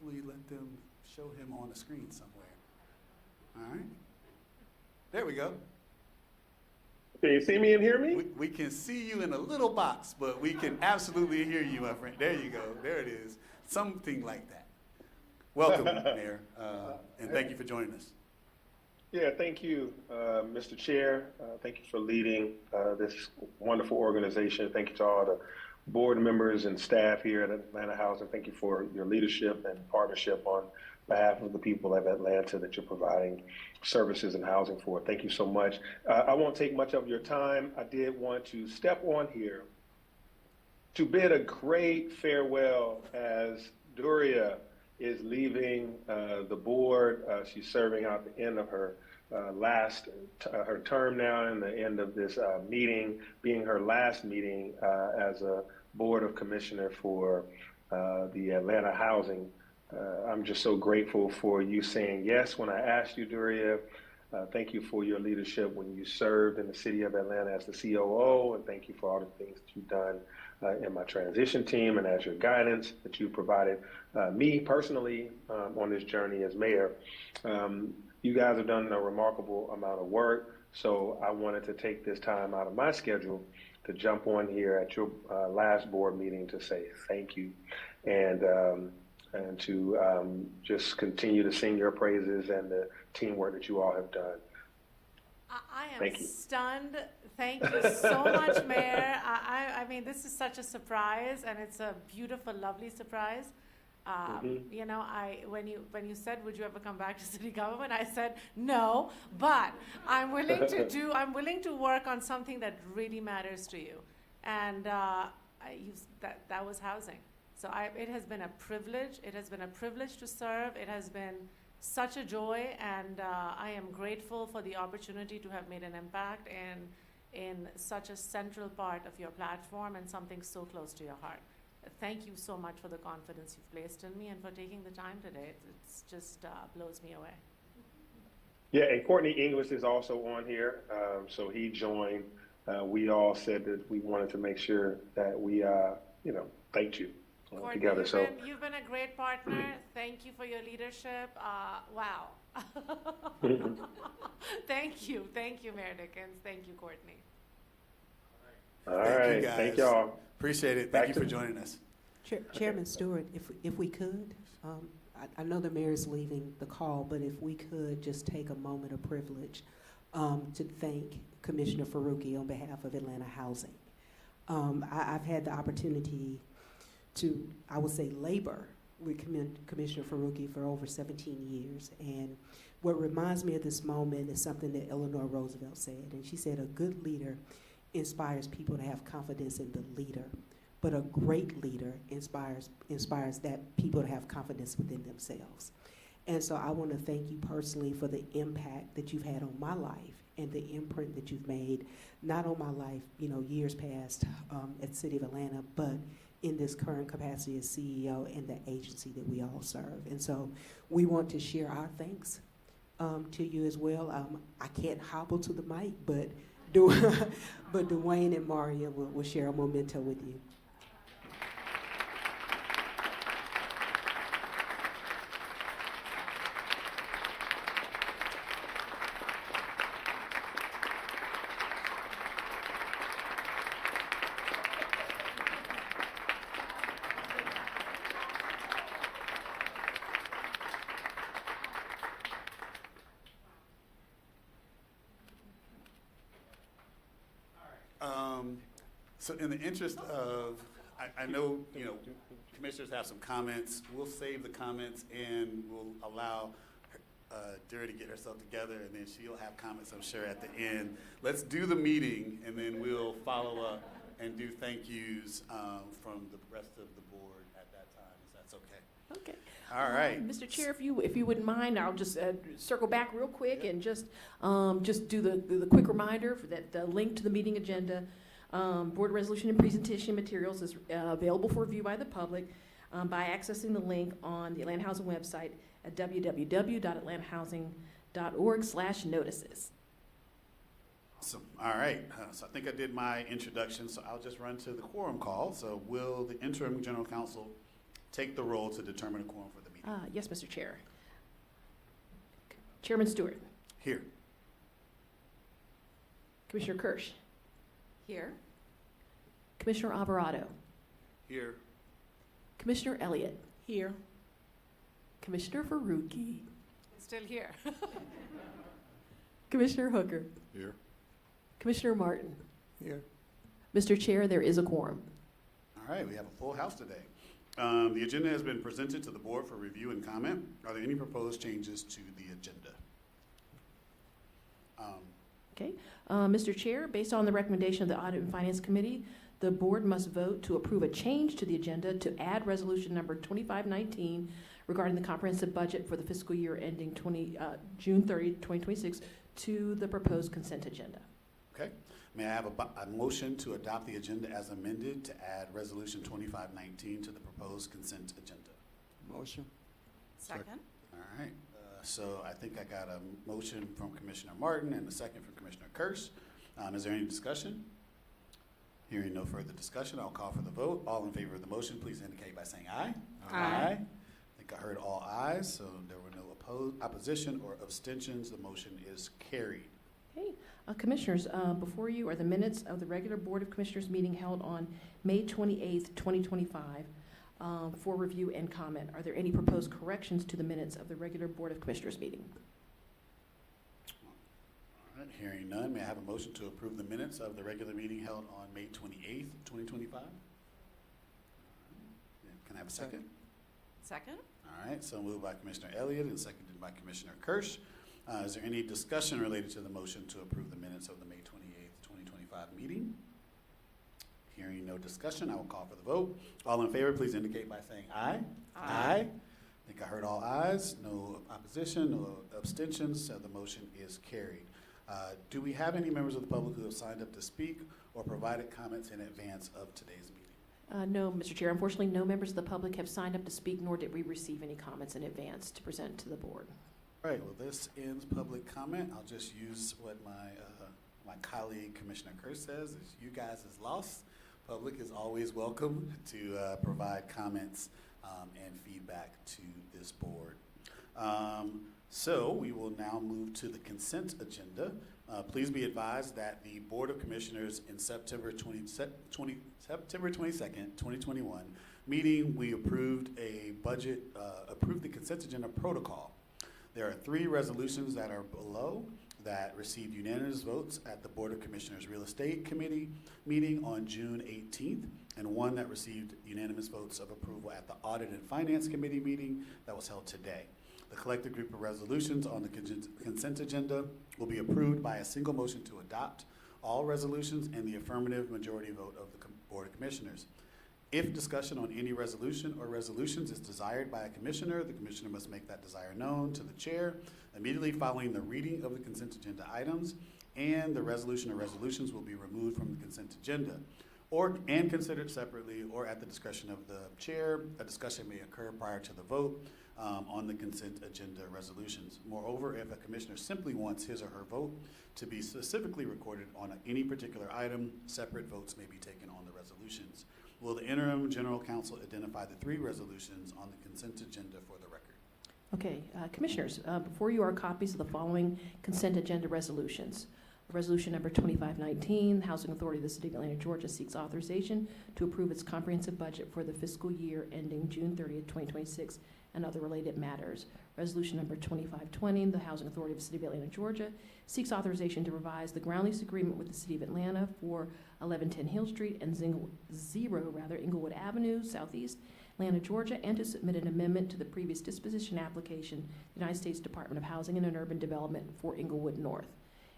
hopefully let them show him on the screen somewhere. All right. There we go. Can you see me and hear me? We can see you in a little box, but we can absolutely hear you, my friend. There you go. There it is. Something like that. Welcome, Mayor, and thank you for joining us. Yeah, thank you, Mr. Chair. Thank you for leading this wonderful organization. Thank you to all the board members and staff here at Atlanta Housing. Thank you for your leadership and partnership on behalf of the people of Atlanta that you're providing services and housing for. Thank you so much. I won't take much of your time. I did want to step on here to bid a great farewell as Duria is leaving the board. She's serving out the end of her her term now, and the end of this meeting being her last meeting as a board of commissioner for the Atlanta Housing. I'm just so grateful for you saying yes when I asked you, Duria. Thank you for your leadership when you served in the city of Atlanta as the COO, and thank you for all the things that you've done in my transition team and as your guidance that you provided me personally on this journey as mayor. You guys have done a remarkable amount of work, so I wanted to take this time out of my schedule to jump on here at your last board meeting to say thank you, and to just continue to sing your praises and the teamwork that you all have done. I am stunned. Thank you so much, Mayor. I mean, this is such a surprise, and it's a beautiful, lovely surprise. You know, when you said, would you ever come back to city government, I said no, but I'm willing to work on something that really matters to you, and that was housing. So it has been a privilege. It has been a privilege to serve. It has been such a joy, and I am grateful for the opportunity to have made an impact in such a central part of your platform and something so close to your heart. Thank you so much for the confidence you've placed in me and for taking the time today. It's just blows me away. Yeah, and Courtney English is also on here, so he joined. We all said that we wanted to make sure that we, thanked you Courtney, together. You've been a great partner. Thank you for your leadership. Wow. Thank you, Mayor Dickens. Thank you, Courtney. All right, thank y'all. Appreciate it. Thank you for joining us. Chairman Stewart, if we could, I know the mayor's leaving the call, but if we could just take a moment of privilege to thank Commissioner Faruqi on behalf of Atlanta Housing. I've had the opportunity to, I would say, labor with Commissioner Faruqi for over 17 years. And what reminds me of this moment is something that Eleanor Roosevelt said. And she said, a good leader inspires people to have confidence in the leader, but a great leader inspires that people to have confidence within themselves. And so I want to thank you personally for the impact that you've had on my life and the imprint that you've made, not on my life, years past at City of Atlanta, but in this current capacity as CEO and the agency that we all serve. And so we want to share our thanks to you as well. I can't hobble to the mic, but Dwayne and Maria will share a memento with you. So in the interest of, I know, commissioners have some comments. We'll save the comments and we'll allow Dura to get herself together, and then she'll have comments, I'm sure, at the end. Let's do the meeting, and then we'll follow up and do thank yous from the rest of the board at that time, if that's okay. Okay. All right. Mr. Chair, if you wouldn't mind, I'll just circle back real quick and just do the quick reminder for that the link to the meeting agenda. Board resolution and presentation materials is available for review by the public by accessing the link on the Atlanta Housing website at www.atlantahousing.org/notices. Awesome. All right. So I think I did my introduction, so I'll just run to the quorum call. So will the interim general counsel take the roll to determine a quorum for the meeting? meeting. Yes, Mr. Chair. Chairman Stewart. Here. Commissioner Kirsch. Here. Commissioner Alvarado. Here. Commissioner Elliott. Here. Commissioner Faruqi. Still here. Commissioner Hooker. Here. Commissioner Martin. Here. Mr. Chair, there is a quorum. All right, we have a full house today. The agenda has been presented to the board for review and comment. Are there any proposed changes to the agenda? Okay. Mr. Chair, based on the recommendation of the Audit and Finance Committee, the board must vote to approve a change to the agenda to add resolution number 2519 regarding the comprehensive budget for the fiscal year ending June 30, 2026 to the proposed consent agenda. Okay. May I have a motion to adopt the agenda as amended to add resolution 2519 to the proposed consent agenda? Motion. Second. All right. So I think I got a motion from Commissioner Martin and a second from Commissioner Kirsch. Is there any discussion? Hearing no further discussion, I'll call for the vote. All in favor of the motion, please indicate by saying aye. Aye. I think I heard all ayes, so there were no opposition or abstentions. The motion is carried. Okay. Commissioners, before you are the minutes of the regular Board of Commissioners meeting held on May 28th, 2025 for review and comment. Are there any proposed corrections to the minutes of the regular Board of Commissioners meeting? All right, hearing none, may I have a motion to approve the minutes of the regular meeting held on May 28th, 2025? Can I have a second? Second. All right, so moved by Commissioner Elliott and seconded by Commissioner Kirsch. Is there any discussion related to the motion to approve the minutes of the May 28th, 2025 meeting? Hearing no discussion, I will call for the vote. All in favor, please indicate by saying aye. Aye. I think I heard all ayes. No opposition, no abstentions, so the motion is carried. Do we have any members of the public who have signed up to speak or provided comments in advance of today's meeting? No, Mr. Chair. Unfortunately, no members of the public have signed up to speak, nor did we receive any comments in advance to present to the board. All right, well, this ends public comment. I'll just use what my colleague Commissioner Kirsch says, is you guys is lost. Public is always welcome to provide comments and feedback to this board. So we will now move to the consent agenda. Please be advised that the Board of Commissioners in September 22nd, 2021 meeting, we approved approved the consent agenda protocol. There are 3 resolutions that are below that received unanimous votes at the Board of Commissioners Real Estate Committee meeting on June 18th, and 1 that received unanimous votes of approval at the Audit and Finance Committee meeting that was held today. The collective group of resolutions on the consent agenda will be approved by a single motion to adopt all resolutions and the affirmative majority vote of the Board of Commissioners. If discussion on any resolution or resolutions is desired by a commissioner, the commissioner must make that desire known to the chair immediately following the reading of the consent agenda items, and the resolution or resolutions will be removed from the consent agenda and considered separately or at the discretion of the chair. A discussion may occur prior to the vote on the consent agenda resolutions. Moreover, if a commissioner simply wants his or her vote to be specifically recorded on any particular item, separate votes may be taken on the resolutions. Will the interim general counsel identify the 3 resolutions on the consent agenda for the record? Okay, Commissioners, before you are copies of the following consent agenda resolutions. Resolution number 2519, the Housing Authority of the City of Atlanta, Georgia seeks authorization to approve its comprehensive budget for the fiscal year ending June 30th, 2026, and other related matters. Resolution number 2520, the Housing Authority of the City of Atlanta, Georgia seeks authorization to revise the ground lease agreement with the City of Atlanta for 1110 Hill Street and Inglewood Avenue, Southeast, Atlanta, Georgia, and to submit an amendment to the previous disposition application, United States Department of Housing and Urban Development for Inglewood North.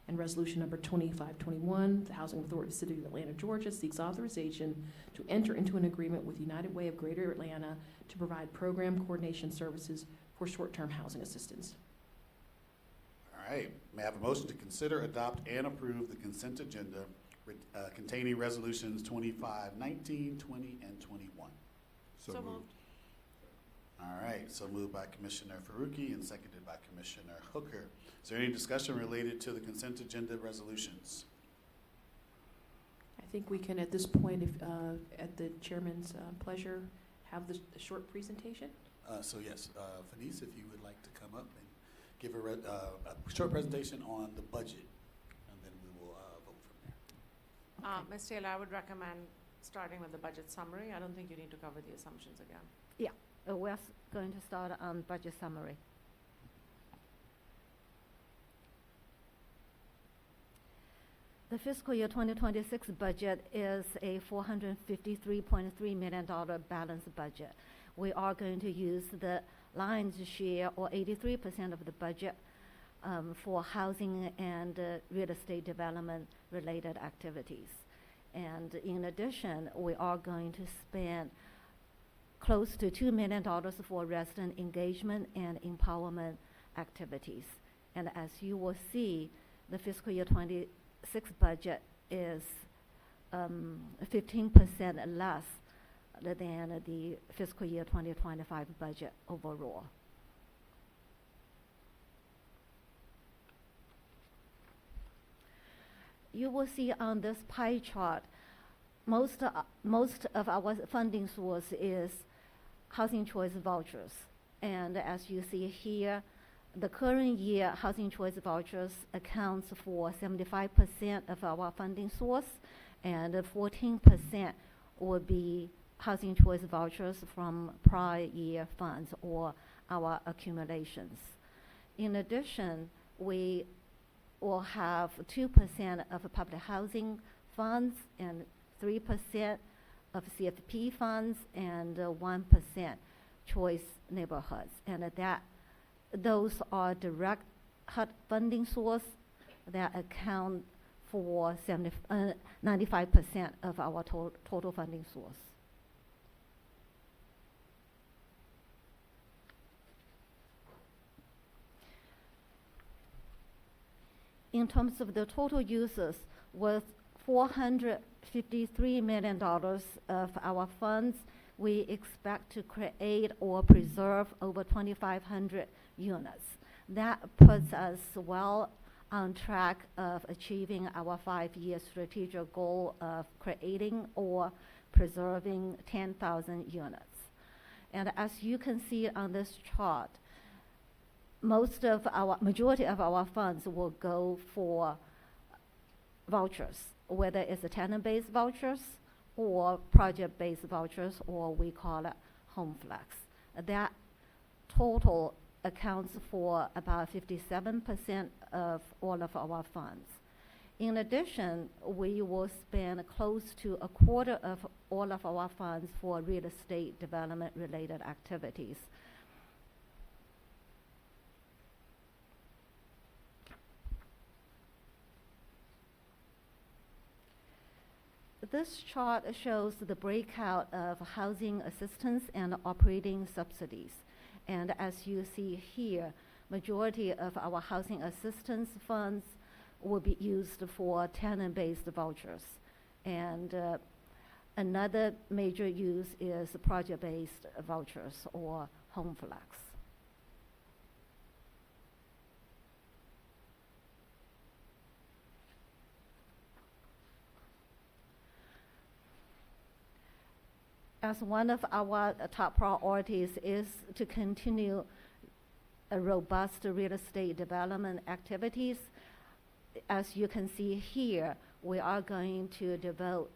And resolution number 2521, the Housing Authority of the City of Atlanta, Georgia seeks authorization to enter into an agreement with United Way of Greater Atlanta to provide program coordination services for short-term housing assistance. All right, may I have a motion to consider, adopt, and approve the consent agenda containing resolutions 2519, 20, and 21? So moved. All right, so moved by Commissioner Faruqi and seconded by Commissioner Hooker. Is there any discussion related to the consent agenda resolutions? I think we can, at this point, if at the chairman's pleasure, have the short presentation. So yes, Fanice, if you would like to come up and give a short presentation on the budget, and then we will vote from there. Ms. Taylor, I would recommend starting with the budget summary. I don't think you need to cover the assumptions again. We're going to start on budget summary. The fiscal year 2026 budget is a $453.3 million balanced budget. We are going to use the lion's share, or 83% of the budget, for housing and real estate development related activities. And in addition, we are going to spend close to $2 million for resident engagement and empowerment activities. And as you will see, the fiscal year 26 budget is 15% less than the fiscal year 2025 budget overall. You will see on this pie chart, most of our funding source is housing choice vouchers. And as you see here, the current year housing choice vouchers accounts for 75% of our funding source, and 14% will be housing choice vouchers from prior year funds or our accumulations. In addition, we will have 2% of public housing funds and 3% of CFP funds and 1% choice neighborhoods. And those are direct HUD funding source that account for 95% of our total funding source. In terms of the total uses, with $453 million of our funds, we expect to create or preserve over 2,500 units. That puts us well on track of achieving our 5-year strategic goal of creating or preserving 10,000 units. And as you can see on this chart, majority of our funds will go for vouchers, whether it's a tenant-based vouchers or project-based vouchers, or we call it home flex. That total accounts for about 57% of all of our funds. In addition, we will spend close to a quarter of all of our funds for real estate development related activities. This chart shows the breakout of housing assistance and operating subsidies. And as you see here, majority of our housing assistance funds will be used for tenant-based vouchers. And another major use is project-based vouchers or home flex. As one of our top priorities is to continue a robust real estate development activities. As you can see here, we are going to devote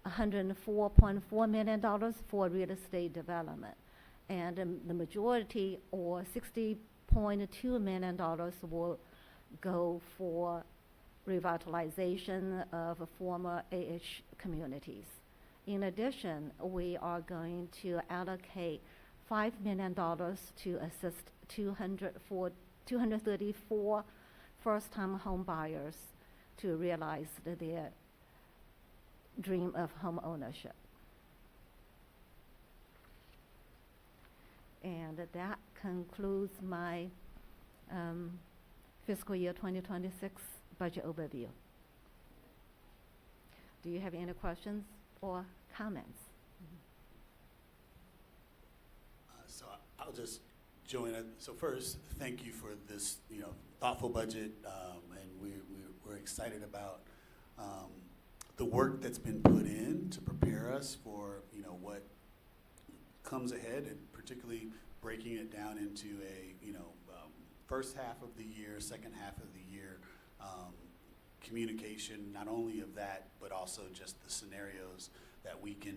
$104.4 million for real estate development. And the majority, or $60.2 million, will go for revitalization of former AH communities. In addition, we are going to allocate $5 million to assist 234 first-time home buyers to realize their dream of home ownership. And that concludes my fiscal year 2026 budget overview. Do you have any questions or comments? So I'll just join it. So first, thank you for this, thoughtful budget, and we're excited about the work that's been put in to prepare us for, what comes ahead, and particularly breaking it down into a, first half of the year, second half of the year, communication, not only of that, but also just the scenarios that we can,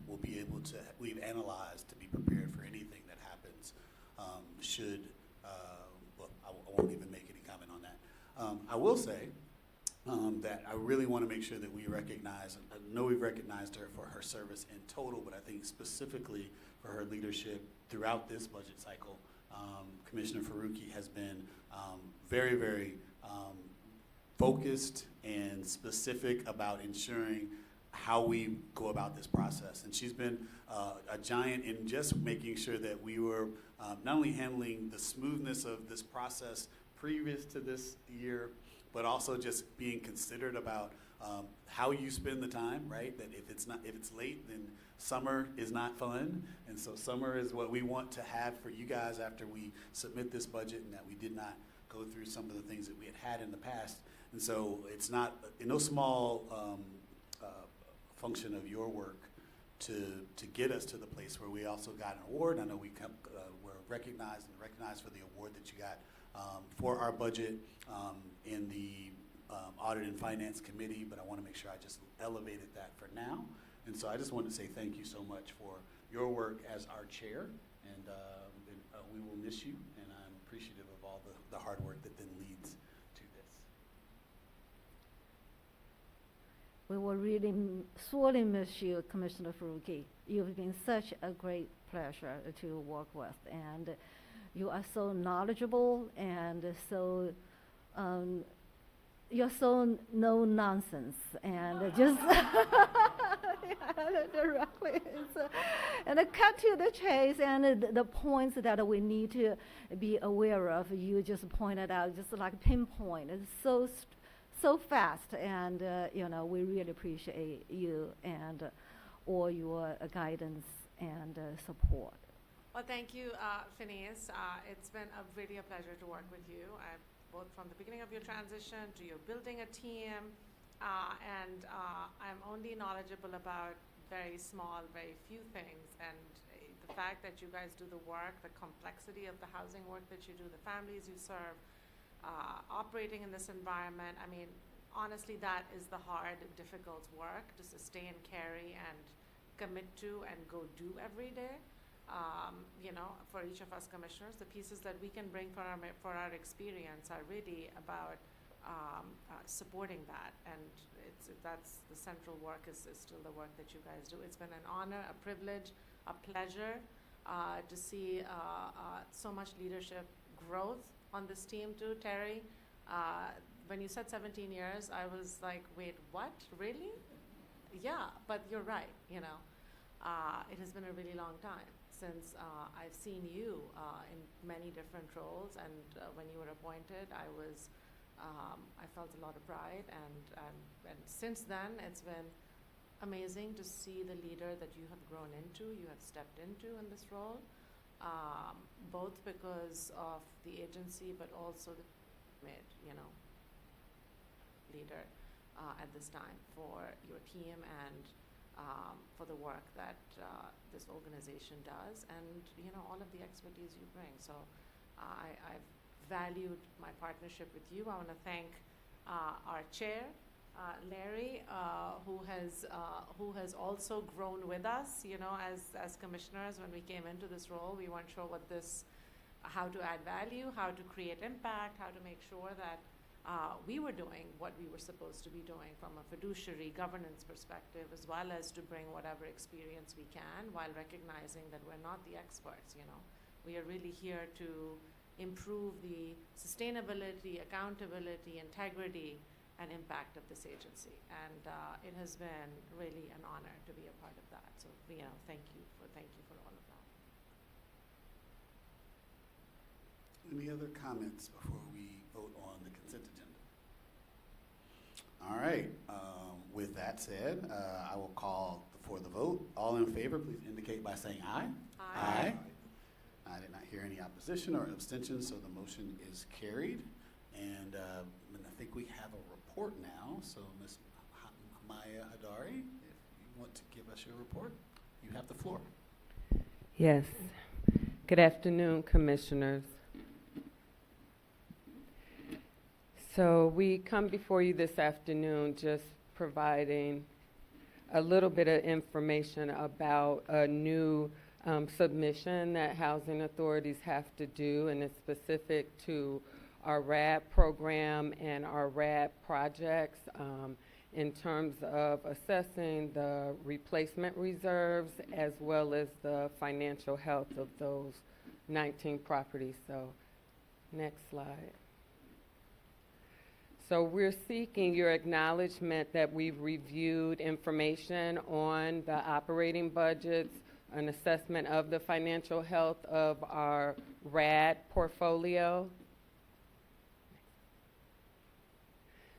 we'll be able to, we've analyzed to be prepared for anything that happens should, well, I won't even make any comment on that. I will say that I really want to make sure that we recognize, I know we've recognized her for her service in total, but I think specifically for her leadership throughout this budget cycle. Commissioner Faruqi has been very, very focused and specific about ensuring how we go about this process. And she's been a giant in just making sure that we were not only handling the smoothness of this process previous to this year, but also just being considerate about how you spend the time, right? That if it's late, then summer is not fun. And so summer is what we want to have for you guys after we submit this budget, and that we did not go through some of the things that we had in the past. And so it's not, in no small function of your work to get us to the place where we also got an award. I know we were recognized for the award that you got for our budget in the Audit and Finance Committee, but I want to make sure I just elevated that for now. And so I just wanted to say thank you so much for your work as our chair, and we will miss you, and I'm appreciative of all the hard work that then leads to this. We will really sorely miss you, Commissioner Faruqi. You've been such a great pleasure to work with, and you are so knowledgeable and so you're so no nonsense and just directly and cut to the chase, and the points that we need to be aware of, you just pointed out, just like pinpoint. It's so fast, and we really appreciate you and all your guidance and support. Well, thank you, Phineas. It's been really a pleasure to work with you, both from the beginning of your transition to your building a team, and I'm only knowledgeable about very small, very few things, and the fact that you guys do the work, the complexity of the housing work that you do, the families you serve, operating in this environment. I mean, honestly, that is the hard, difficult work to sustain, carry, and commit to and go do every day. For each of us commissioners, the pieces that we can bring for our experience are really about supporting that, and that's the central work is still the work that you guys do. It's been an honor, a privilege, a pleasure to see so much leadership growth on this team too, Terry. When you said 17 years, I was like, wait, what? Really? Yeah, but you're right, it has been a really long time since I've seen you in many different roles, and when you were appointed, I felt a lot of pride, and since then, it's been amazing to see the leader that you have grown into, you have stepped into in this role, both because of the agency, but also the leader at this time for your team and for the work that this organization does, and all of the expertise you bring. So I've valued my partnership with you. I want to thank our chair, Larry, who has also grown with us. As commissioners, when we came into this role, we weren't sure how to add value, how to create impact, how to make sure that we were doing what we were supposed to be doing from a fiduciary governance perspective, as well as to bring whatever experience we can, while recognizing that we're not the experts. We are really here to improve the sustainability, accountability, integrity, and impact of this agency. And it has been really an honor to be a part of that. So, thank you for all of that. Any other comments before we vote on the consent agenda? All right. With that said, I will call for the vote. All in favor, please indicate by saying aye. Aye. I did not hear any opposition or abstention, so the motion is carried. And I think we have a report now. So, Ms. Maya Hadari, if you want to give us your report, you have the floor. Yes. Good afternoon, Commissioners. So we come before you this afternoon just providing a little bit of information about a new submission that housing authorities have to do, and it's specific to our RAD program and our RAD projects in terms of assessing the replacement reserves as well as the financial health of those 19 properties. So next slide. So we're seeking your acknowledgement that we've reviewed information on the operating budgets, an assessment of the financial health of our RAD portfolio.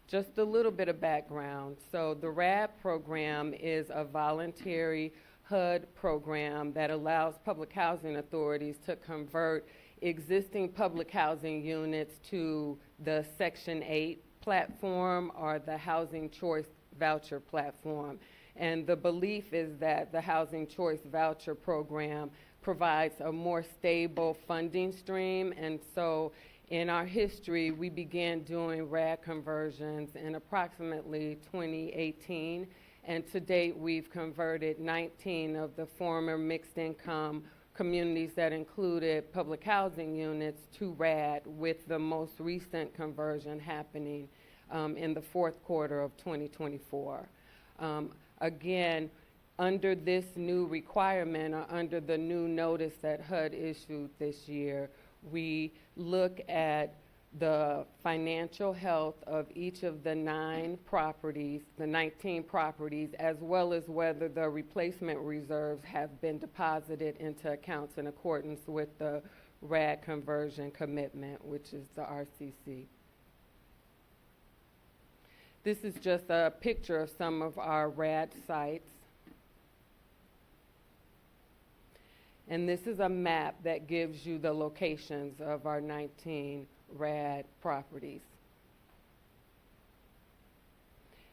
Just a little bit of background. So the RAD program is a voluntary HUD program that allows public housing authorities to convert existing public housing units to the Section 8 platform or the Housing Choice Voucher platform. And the belief is that the Housing Choice Voucher program provides a more stable funding stream. And so in our history, we began doing RAD conversions in approximately 2018. And to date, we've converted 19 of the former mixed income communities that included public housing units to RAD, with the most recent conversion happening in the fourth quarter of 2024. Again, under this new requirement, or under the new notice that HUD issued this year, we look at the financial health of each of the 19 properties, as well as whether the replacement reserves have been deposited into accounts in accordance with the RAD conversion commitment, which is the RCC. This is just a picture of some of our RAD sites. And this is a map that gives you the locations of our 19 RAD properties.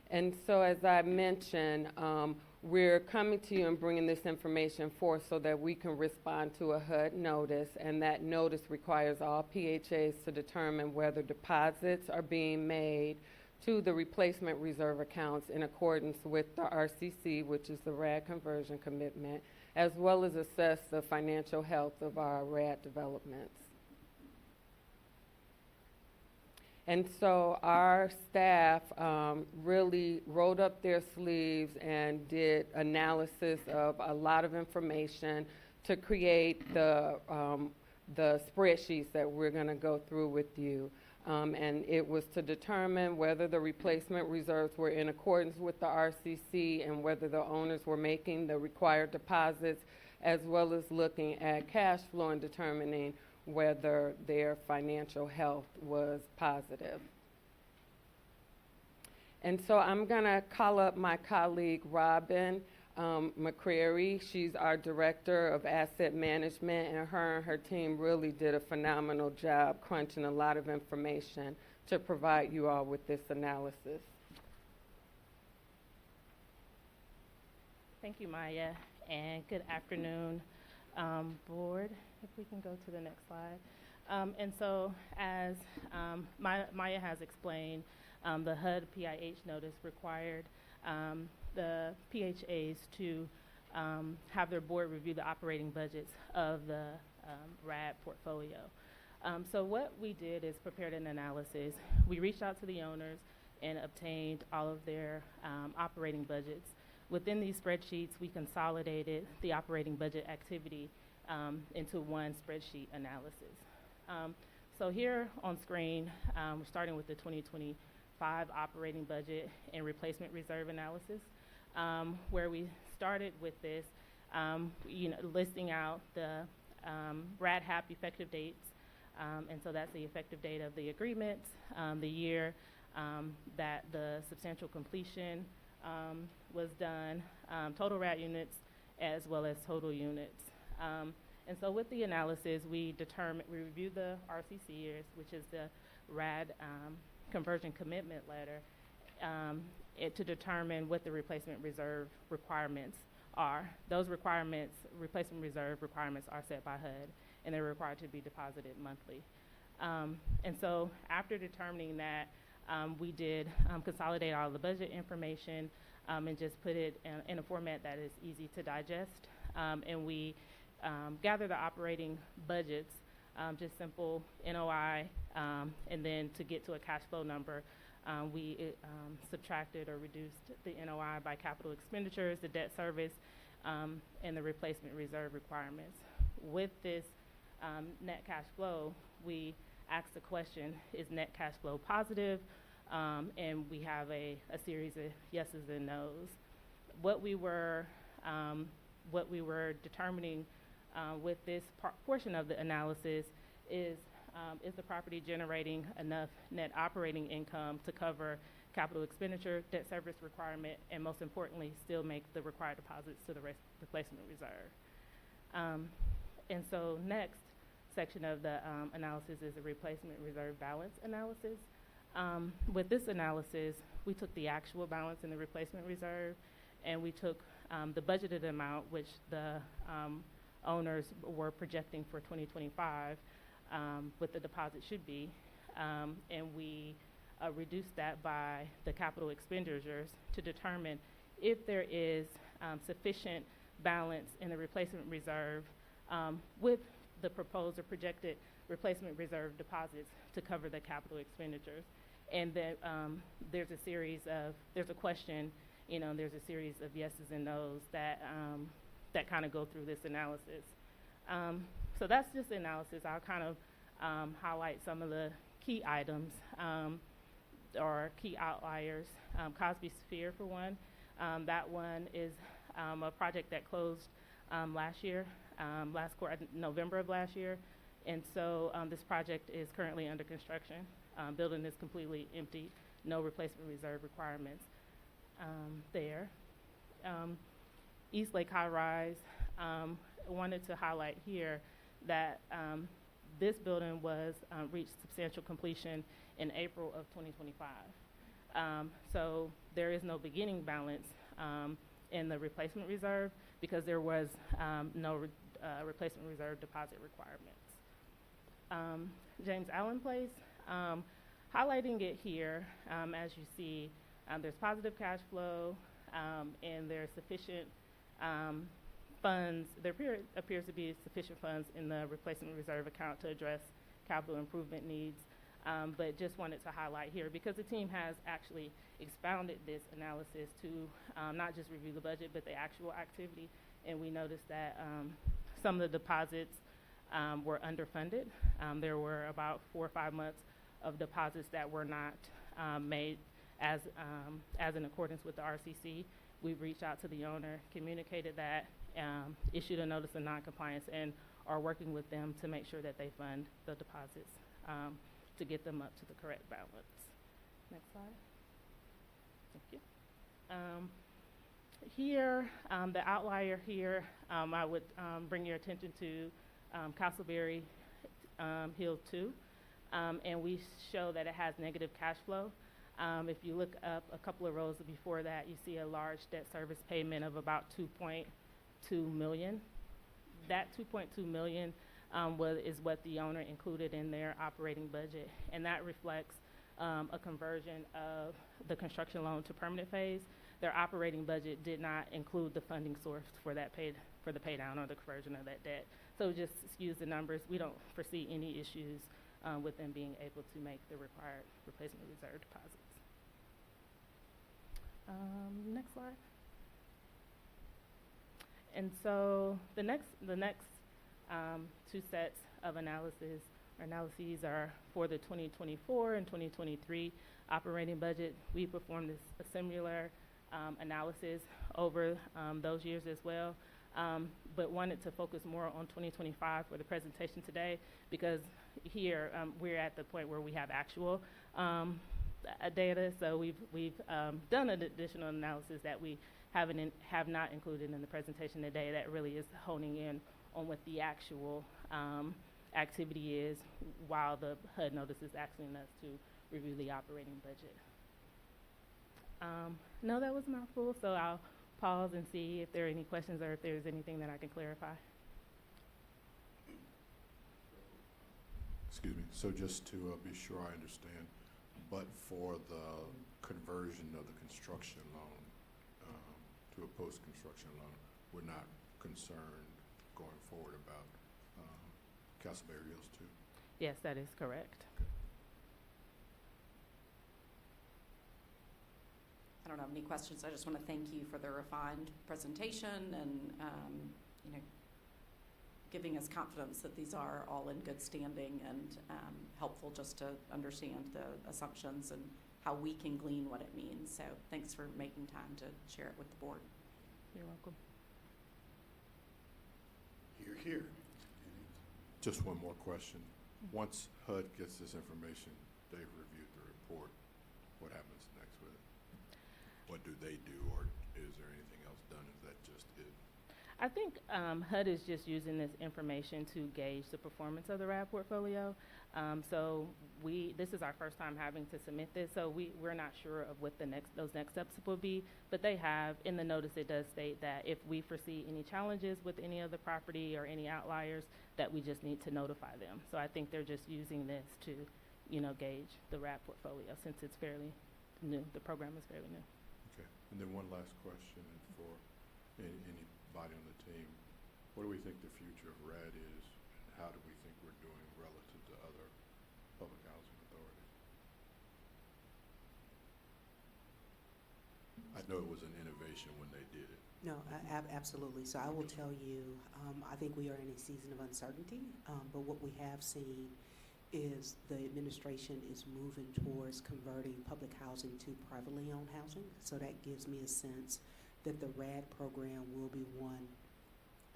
And so as I mentioned, we're coming to you and bringing this information forth so that we can respond to a HUD notice, and that notice requires all PHAs to determine whether deposits are being made to the replacement reserve accounts in accordance with the RCC, which is the RAD conversion commitment, as well as assess the financial health of our RAD developments. And so our staff really rolled up their sleeves and did analysis of a lot of information to create the spreadsheets that we're going to go through with you. And it was to determine whether the replacement reserves were in accordance with the RCC and whether the owners were making the required deposits, as well as looking at cash flow and determining whether their financial health was positive. And so I'm going to call up my colleague, Robin McCrary. She's our Director of Asset Management, and her team really did a phenomenal job crunching a lot of information to provide you all with this analysis. Thank you, Maya, and good afternoon, Board. If we can go to the next slide. And so, as Maya has explained, the HUD PIH notice required the PHAs to have their board review the operating budgets of the RAD portfolio. So what we did is prepared an analysis. We reached out to the owners and obtained all of their operating budgets. Within these spreadsheets, we consolidated the operating budget activity into one spreadsheet analysis. So here on screen, we're starting with the 2025 operating budget and replacement reserve analysis, where we started with this, listing out the RAD-HAP effective dates. And so that's the effective date of the agreement, the year that the substantial completion was done, total RAD units, as well as total units. And so with the analysis, we reviewed the RCC years, which is the RAD conversion commitment letter, to determine what the replacement reserve requirements are. Those requirements, replacement reserve requirements, are set by HUD. and they're required to be deposited monthly. And so after determining that, we did consolidate all the budget information and just put it in a format that is easy to digest. And we gather the operating budgets, just simple NOI, and then to get to a cash flow number, we subtracted or reduced the NOI by capital expenditures, the debt service, and the replacement reserve requirements. With this net cash flow, we asked the question, is net cash flow positive? And we have a series of yeses and nos. What we were determining with this portion of the analysis is the property generating enough net operating income to cover capital expenditure, debt service requirement, and most importantly, still make the required deposits to the replacement reserve. And so next section of the analysis is a replacement reserve balance analysis. With this analysis, we took the actual balance in the replacement reserve, and we took the budgeted amount, which the owners were projecting for 2025, what the deposit should be, and we reduced that by the capital expenditures to determine if there is sufficient balance in the replacement reserve with the proposed or projected replacement reserve deposits to cover the capital expenditures. And then there's a question, there's a series of yeses and nos that kind of go through this analysis. So that's just the analysis. I'll kind of highlight some of the key items or key outliers. Cosby Sphere, for one. That one is a project that closed last year, November of last year. And so this project is currently under construction. Building is completely empty, no replacement reserve requirements there. East Lake High Rise, wanted to highlight here that this building was reached substantial completion in April of 2025. So there is no beginning balance in the replacement reserve because there was no replacement reserve deposit requirements. James Allen Place, highlighting it here, as you see, there's positive cash flow and there's sufficient funds. There appears to be sufficient funds in the replacement reserve account to address capital improvement needs. But just wanted to highlight here because the team has actually expounded this analysis to not just review the budget, but the actual activity. And we noticed that some of the deposits were underfunded. There were about 4 or 5 months of deposits that were not made as in accordance with the RCC. We've reached out to the owner, communicated that, issued a notice of noncompliance, and are working with them to make sure that they fund the deposits to get them up to the correct balance. Next slide. Thank you. Here, the outlier here, I would bring your attention to Castleberry Hill 2, and we show that it has negative cash flow. If you look up a couple of rows before that, you see a large debt service payment of about $2.2 million. That $2.2 million is what the owner included in their operating budget, and that reflects a conversion of the construction loan to permanent phase. Their operating budget did not include the funding source for the pay down or the conversion of that debt. So just excuse the numbers. We don't foresee any issues with them being able to make the required replacement reserve deposits. Next slide. And so the next two sets of analyses are for the 2024 and 2023 operating budget. We performed a similar analysis over those years as well, but wanted to focus more on 2025 for the presentation today because here we're at the point where we have actual data. So we've done an additional analysis that we have not included in the presentation today that really is honing in on what the actual activity is while the HUD notice is asking us to review the operating budget. No, that was a mouthful, so I'll pause and see if there are any questions or if there's anything that I can clarify. Excuse me. So just to be sure I understand, but for the conversion of the construction loan to a post-construction loan, we're not concerned going forward about Castleberry Hills 2? Yes, that is correct. I don't have any questions. I just want to thank you for the refined presentation and, you know, giving us confidence that these are all in good standing and helpful just to understand the assumptions and how we can glean what it means. So thanks for making time to share it with the board. You're welcome. Here, here. Just one more question. Once HUD gets this information, they've reviewed the report, what happens next with it? What do they do, or is there anything else done? Is that just it? I think HUD is just using this information to gauge the performance of the RAD portfolio. So this is our first time having to submit this, so we're not sure of what those next steps will be, but they have, in the notice it does state that if we foresee any challenges with any of the property or any outliers, that we just need to notify them. So I think they're just using this to, you know, gauge the RAD portfolio since it's fairly new. The program is fairly new. Okay. And then one last question for anybody on the team. What do we think the future of RAD is, and how do we think we're doing relative to other public housing authorities? I know it was an innovation when they did it. No, absolutely. So I will tell you, I think we are in a season of uncertainty, but what we have seen is the administration is moving towards converting public housing to privately owned housing. So that gives me a sense that the RAD program will be one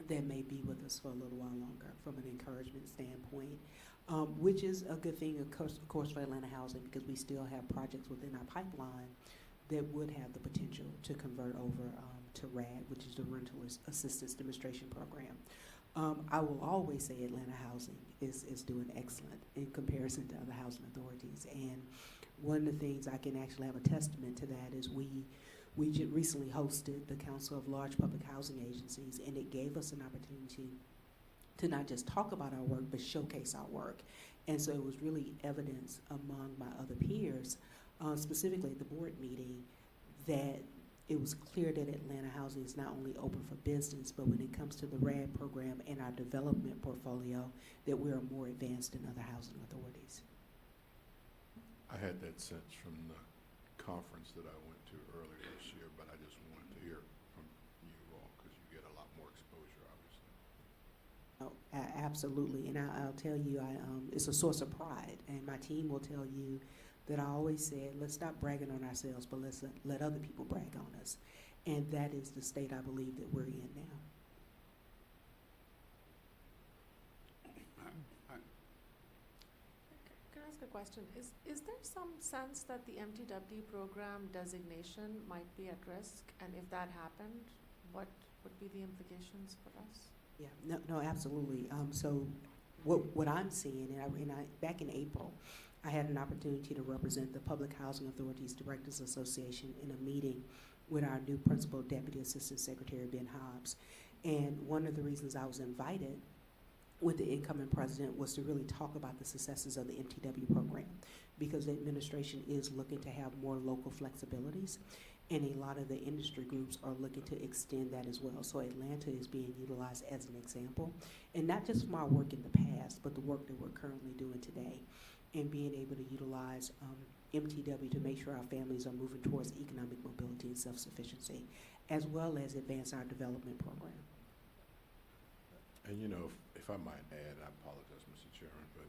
that may be with us for a little while longer from an encouragement standpoint, which is a good thing, of course, for Atlanta Housing, because we still have projects within our pipeline that would have the potential to convert over to RAD, which is the Rental Assistance Demonstration Program. I will always say Atlanta Housing is doing excellent in comparison to other housing authorities. And one of the things I can actually have a testament to that is we recently hosted the Council of Large Public Housing Agencies, and it gave us an opportunity to not just talk about our work, but showcase our work. And so it was really evidence among my other peers, specifically at the board meeting, that it was clear that Atlanta Housing is not only open for business, but when it comes to the RAD program and our development portfolio, that we are more advanced than other housing authorities. I had that sense from the conference that I went to earlier this year, but I just wanted to hear from you all because you get a lot more exposure, obviously. Oh, absolutely, and I'll tell you, it's a source of pride, and my team will tell you that I always said, let's stop bragging on ourselves, but let's let other people brag on us. And that is the state I believe that we're in now. Can I ask a question? Is there some sense that the MTW program designation might be at risk? And if that happened, what would be the implications for us? Yeah, no, absolutely. So what I'm seeing, and I back in April, I had an opportunity to represent the Public Housing Authorities Directors Association in a meeting with our new Principal Deputy Assistant Secretary, Ben Hobbs. And one of the reasons I was invited with the incoming president was to really talk about the successes of the MTW program, because the administration is looking to have more local flexibilities, and a lot of the industry groups are looking to extend that as well. So Atlanta is being utilized as an example, and not just from our work in the past, but the work that we're currently doing today, and being able to utilize MTW to make sure our families are moving towards economic mobility and self-sufficiency, as well as advance our development program. And you know, if I might add, I apologize, Mr. Chairman, but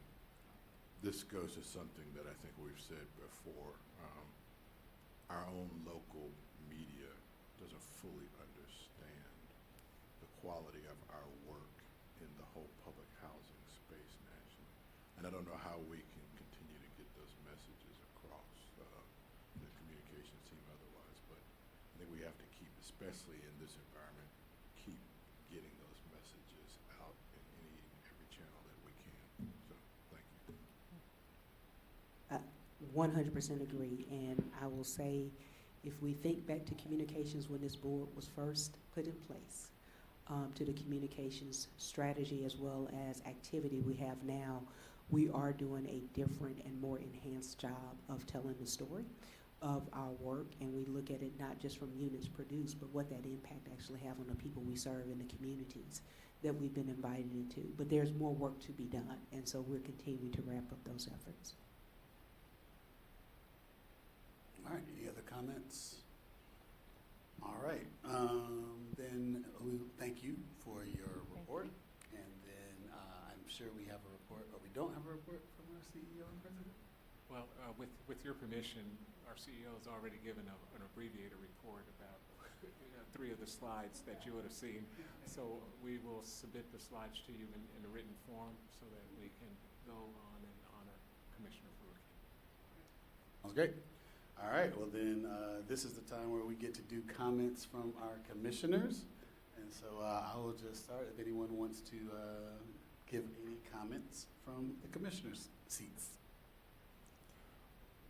this goes to something that I think we've said before. Our own local media doesn't fully understand the quality of our work in the whole public housing space nationally. And I don't know how we can continue to get those messages across the communications team otherwise, but I think we have to keep, especially in this environment, keep getting those messages out in every channel that we can. So thank you. 100% agree, and I will say, if we think back to communications when this board was first put in place, to the communications strategy as well as activity we have now, we are doing a different and more enhanced job of telling the story of our work, and we look at it not just from units produced, but what that impact actually have on the people we serve in the communities that we've been invited into. But there's more work to be done, and so we're continuing to ramp up those efforts. All right, any other comments? All right, then we thank you for your report. And then I'm sure we have a report, or we don't have a report from our CEO and president? Well, with your permission, our CEO has already given an abbreviated report about 3 of the slides that you would have seen. So we will submit the slides to you in a written form so that we can go on and honor Commissioner Faruqi. Sounds great. All right, well then, this is the time where we get to do comments from our commissioners. And so I will just start if anyone wants to give any comments from the commissioners' seats.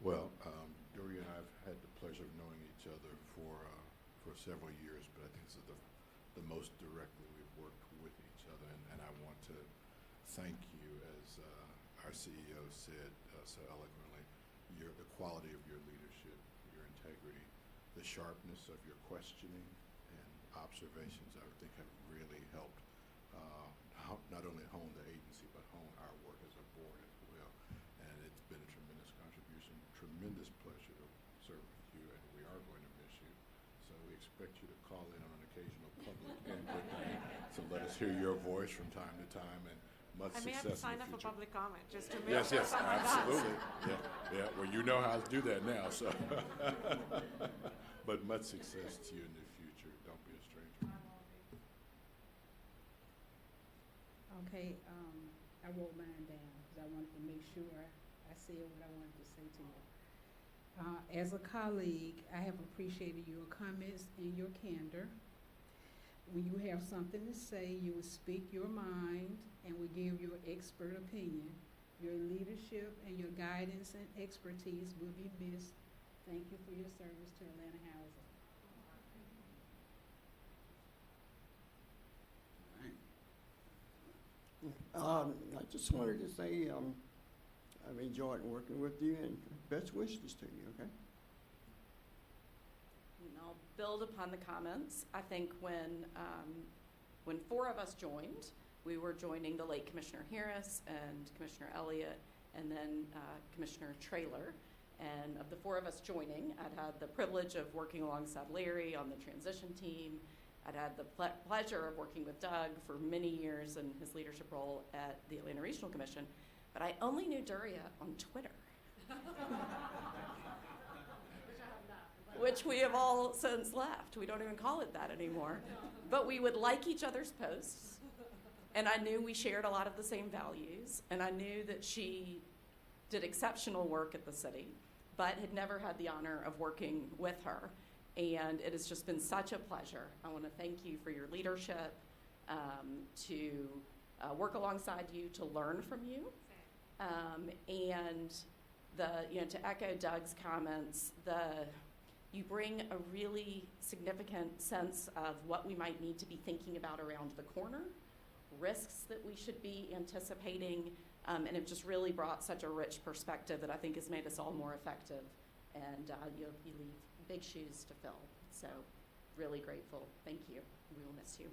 Well, Dory and I have had the pleasure of knowing each other for several years, but I think this is the most directly we've worked with each other, and I want to thank you, as our CEO said so eloquently, the quality of your leadership, your integrity, the sharpness of your questioning and observations, I think have really helped not only hone the agency, but hone our work as a board as well. And it's been a tremendous contribution, tremendous pleasure to serve with you, and we are going to miss you. So we expect you to call in on an occasional public input to let us hear your voice from time to time, and much I may have success to sign in up the for future. public comment just to make Yes, sure yes, someone does. absolutely. Yeah. Well, you know how to do that now, so. But much success to you in the future. Don't be a stranger. Okay, I wrote mine down because I wanted to make sure I said what I wanted to say to you. As a colleague, I have appreciated your comments and your candor. When you have something to say, you will speak your mind and will give your expert opinion. Your leadership and your guidance and expertise will be missed. Thank you for your service to Atlanta Housing. I just wanted to say I've enjoyed working with you, and best wishes to you, okay? And I'll build upon the comments. I think when 4 of us joined, we were joining the late Commissioner Harris and Commissioner Elliott and then Commissioner Traylor. And of the 4 of us joining, I'd had the privilege of working alongside Larry on the transition team. I'd had the pleasure of working with Doug for many years in his leadership role at the Atlanta Regional Commission. But I only knew Duria on Twitter. Which we have all since left. We don't even call it that anymore. But we would like each other's posts, and I knew we shared a lot of the same values, and I knew that she did exceptional work at the city, but had never had the honor of working with her. And it has just been such a pleasure. I want to thank you for your leadership, to work alongside you, to learn from you, and to echo Doug's comments, you bring a really significant sense of what we might need to be thinking about around the corner, risks that we should be anticipating, and have just really brought such a rich perspective that I think has made us all more effective. And you leave big shoes to fill. So really grateful. Thank you. We will miss you.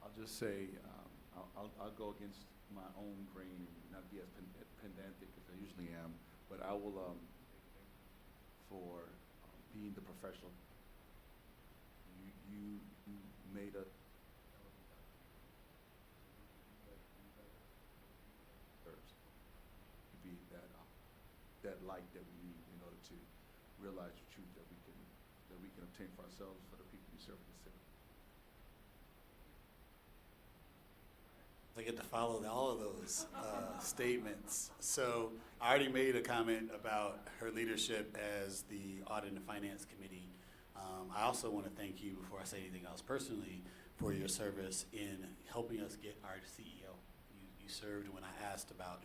I'll just say, I'll go against my own grain and not be as pedantic as I usually am, but I will, for being the professional you made us to be that light that we need in order to realize the truth that we can obtain for ourselves, for the people we serve in the city. I get to follow all of those statements. So I already made a comment about her leadership as the Audit and Finance Committee. I also want to thank you, before I say anything else personally, for your service in helping us get our CEO. You served when I asked about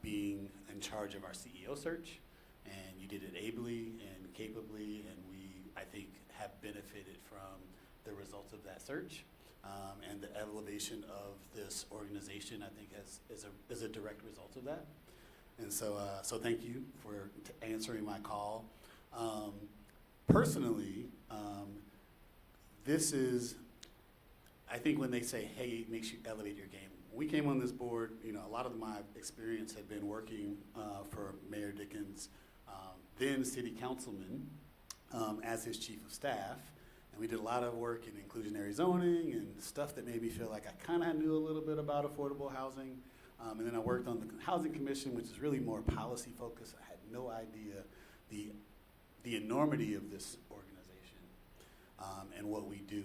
being in charge of our CEO search, and you did it ably and capably, and we, I think, have benefited from the results of that search. and the elevation of this organization, I think, is a direct result of that. And so, so thank you for answering my call. Personally, this is, I think when they say, hey, it makes you elevate your game. When we came on this board, you know, a lot of my experience had been working for Mayor Dickens, then city councilman, as his chief of staff. And we did a lot of work in inclusionary zoning and stuff that made me feel like I kind of knew a little bit about affordable housing. And then I worked on the Housing Commission, which is really more policy focused. I had no idea the enormity of this organization and what we do.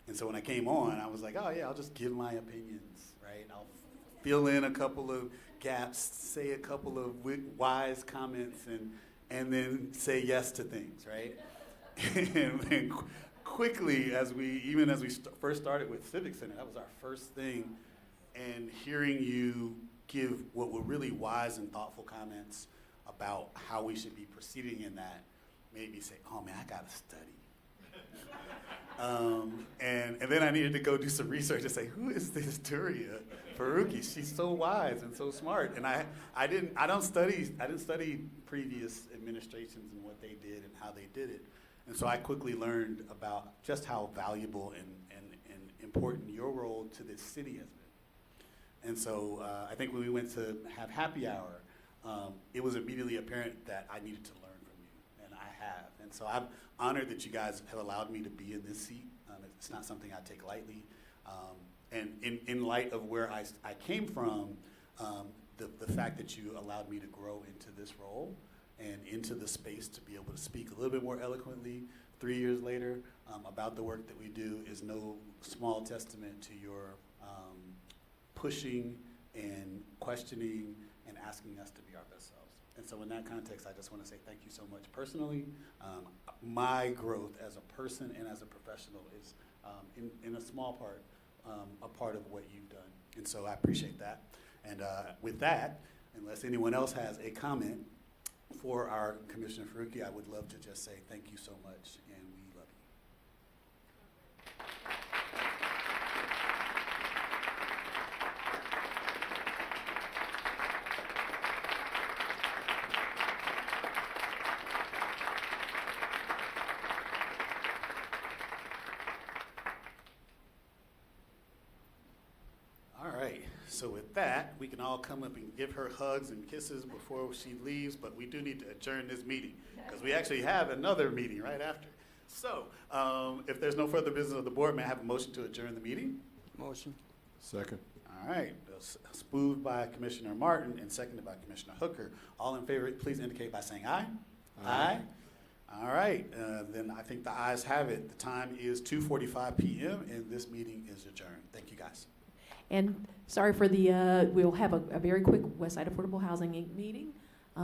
And so when I came on, I was like, oh yeah, I'll just give my opinions, right? I'll fill in a couple of gaps, say a couple of wise comments, and then say yes to things, right? And then quickly, as we first started with Civic Center, that was our first thing. And hearing you give what were really wise and thoughtful comments about how we should be proceeding in that made me say, oh man, I gotta study. And then I needed to go do some research and say, who is this Duria Faruqi? She's so wise and so smart. And I didn't study previous administrations and what they did and how they did it. And so I quickly learned about just how valuable and important your role to this city has been. And so I think when we went to have happy hour, it was immediately apparent that I needed to learn from you, and I have. And so I'm honored that you guys have allowed me to be in this seat. It's not something I take lightly. And in light of where I came from, the fact that you allowed me to grow into this role and into the space to be able to speak a little bit more eloquently 3 years later about the work that we do is no small testament to your pushing and questioning and asking us to be our best selves. And so in that context, I just want to say thank you so much personally. My growth as a person and as a professional is, in a small part, a part of what you've done. And so I appreciate that. And with that, unless anyone else has a comment for our Commissioner Faruqi, I would love to just say thank you so much, and we love you. So with that, we can all come up and give her hugs and kisses before she leaves, but we do need to adjourn this meeting because we actually have another meeting right after. So if there's no further business of the board, may I have a motion to adjourn the meeting? Motion. Second. All right, moved by Commissioner Martin and seconded by Commissioner Hooker. All in favor, please indicate by saying aye. Aye. All right, then I think the ayes have it. The time is 2:45 p.m. and this meeting is adjourned. Thank you, guys. And sorry for the, we'll have a very quick Westside Affordable Housing Inc. meeting.